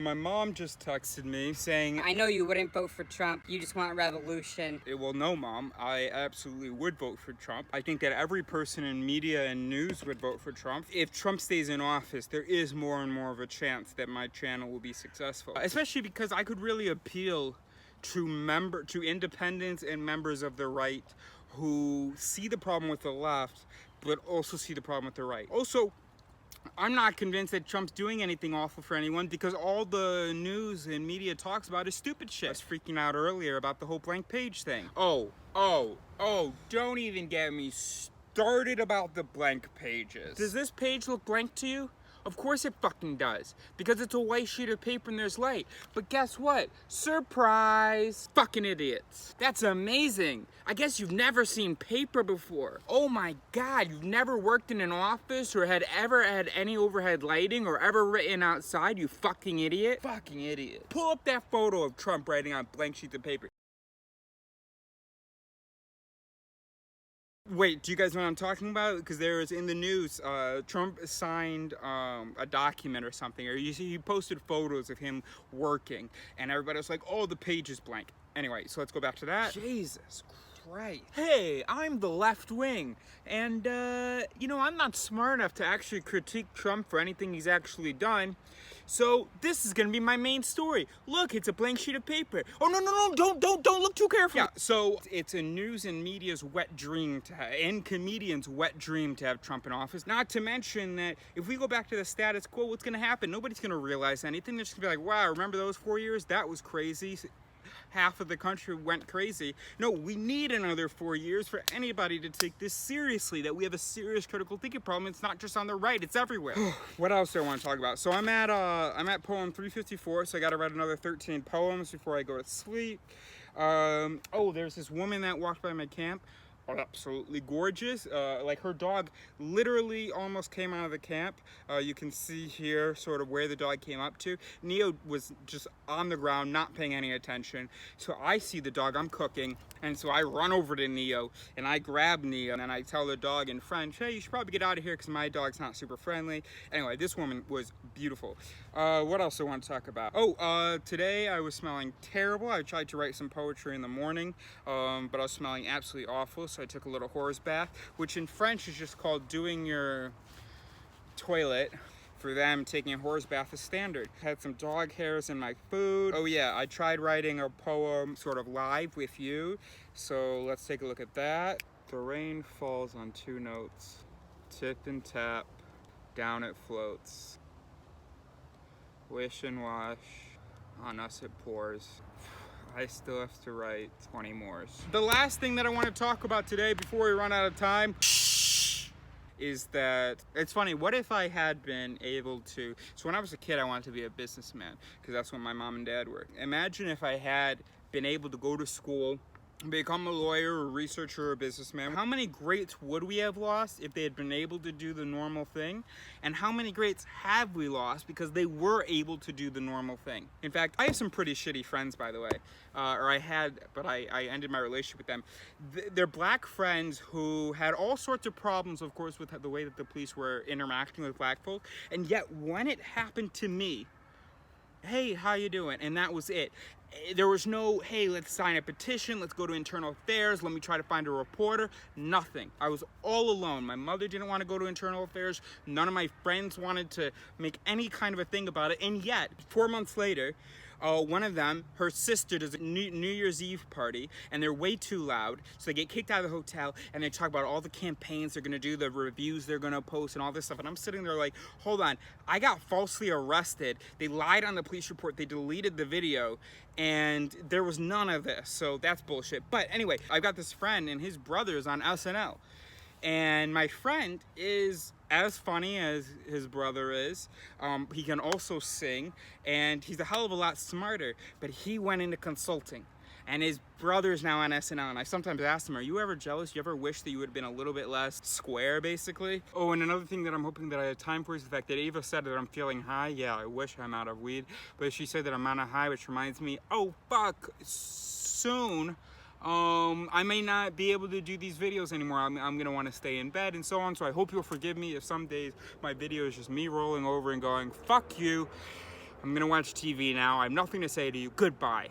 My mom just texted me saying, I know you wouldn't vote for Trump, you just want revolution. well, no, Mom, I absolutely would vote for Trump. I think that every person in media and news would vote for Trump. If Trump stays in office, there is more and more of a chance that my channel will be successful. Especially because I could really appeal to independents and members of the right who see the problem with the left, but also see the problem with the right. Also, I'm not convinced that Trump's doing anything awful for anyone because all the news and media talks about is stupid shit. I was freaking out earlier about the whole blank page thing. Oh, don't even get me started about the blank pages. Does this page look blank to you? Of course it fucking does, because it's a white sheet of paper and there's light. But guess what? Surprise! Fucking idiots. That's amazing. I guess you've never seen paper before. Oh my God, you've never worked in an office or ever had any overhead lighting or ever written outside, you fucking idiot? Fucking idiot. Pull up that photo of Trump writing on blank sheets of paper. Wait, do you guys know what I'm talking about? Because there was in the news, Trump signed a document or something, or he posted photos of him working, and everybody was like, oh, the page is blank. Anyway, so let's go back to that. Jesus Christ. Hey, I'm the left wing, and, I'm not smart enough to actually critique Trump for anything he's actually done. So this is gonna be my main story. Look, it's a blank sheet of paper. Oh no! Don't look too careful. Yeah. So it's a news and media's wet dream and comedians' wet dream to have Trump in office. Not to mention that if we go back to the status quo, what's gonna happen? Nobody's gonna realize anything. They're just gonna be like, wow, remember those 4 years? That was crazy. Half of the country went crazy. No, we need another 4 years for anybody to take this seriously, that we have a serious critical thinking problem. It's not just on the right, it's everywhere. What else do I want to talk about? So I'm at poem 354, so I gotta write another 13 poems before I go to sleep. There's this woman that walked by my camp. Absolutely gorgeous. Like her dog literally almost came out of the camp. You can see here sort of where the dog came up to. Neo was just on the ground, not paying any attention. So I see the dog, I'm cooking, and so I run over to Neo and I grab Neo and I tell the dog in French, hey, you should probably get out of here because my dog's not super friendly. Anyway, this woman was beautiful. What else do I want to talk about? Today I was smelling terrible. I tried to write some poetry in the morning, but I was smelling absolutely awful. So I took a little horse bath, which in French is just called doing your toilet. For them, taking a horse bath is standard. Had some dog hairs in my food. Oh yeah, I tried writing a poem sort of live with you. So let's take a look at that. The rain falls on 2 notes. Tip and tap, down it floats. Wish and wash, on us it pours. I still have to write 20 more. The last thing that I want to talk about today before we run out of time is that it's funny. What if I had been able to, so when I was a kid I wanted to be a businessman because that's what my mom and dad were. Imagine if I had been able to go to school, become a lawyer, a researcher, or a businessman. How many greats would we have lost if they had been able to do the normal thing? And how many greats have we lost because they were able to do the normal thing? In fact, I have some pretty shitty friends, by the way. I ended my relationship with them. They're black friends who had all sorts of problems, of course, with the way that the police were interacting with black folk. And yet, when it happened to me, hey, how you doing? And that was it. There was no, hey, let's sign a petition, let's go to internal affairs, let me try to find a reporter. Nothing. I was all alone. My mother didn't want to go to internal affairs. None of my friends wanted to make any kind of a thing about it. And yet, 4 months later, one of them, her sister, does a New Year's Eve party, and they're way too loud, so they get kicked out of the hotel, and they talk about all the campaigns they're gonna do, the reviews they're gonna post, and all this stuff, and I'm sitting there like, hold on, I got falsely arrested, they lied on the police report, they deleted the video, and there was none of this, so that's bullshit. But anyway, I've got this friend, and his brother's on SNL, and my friend is as funny as his brother is. He can also sing, and he's a hell of a lot smarter, but he went into consulting. And his brother's now on SNL, and I sometimes ask him, are you ever jealous? You ever wish that you would have been a little bit less square, basically? Oh, and another thing that I'm hoping that I have time for is the fact that Ava said that I'm feeling high. Yeah, I wish I'm out of weed, but she said that I'm on a high, which reminds me, oh fuck, soon, I may not be able to do these videos anymore. I'm gonna want to stay in bed and so on. So I hope you'll forgive me if some days my video is just me rolling over and going, fuck you. I'm gonna watch TV now. I have nothing to say to you. Goodbye.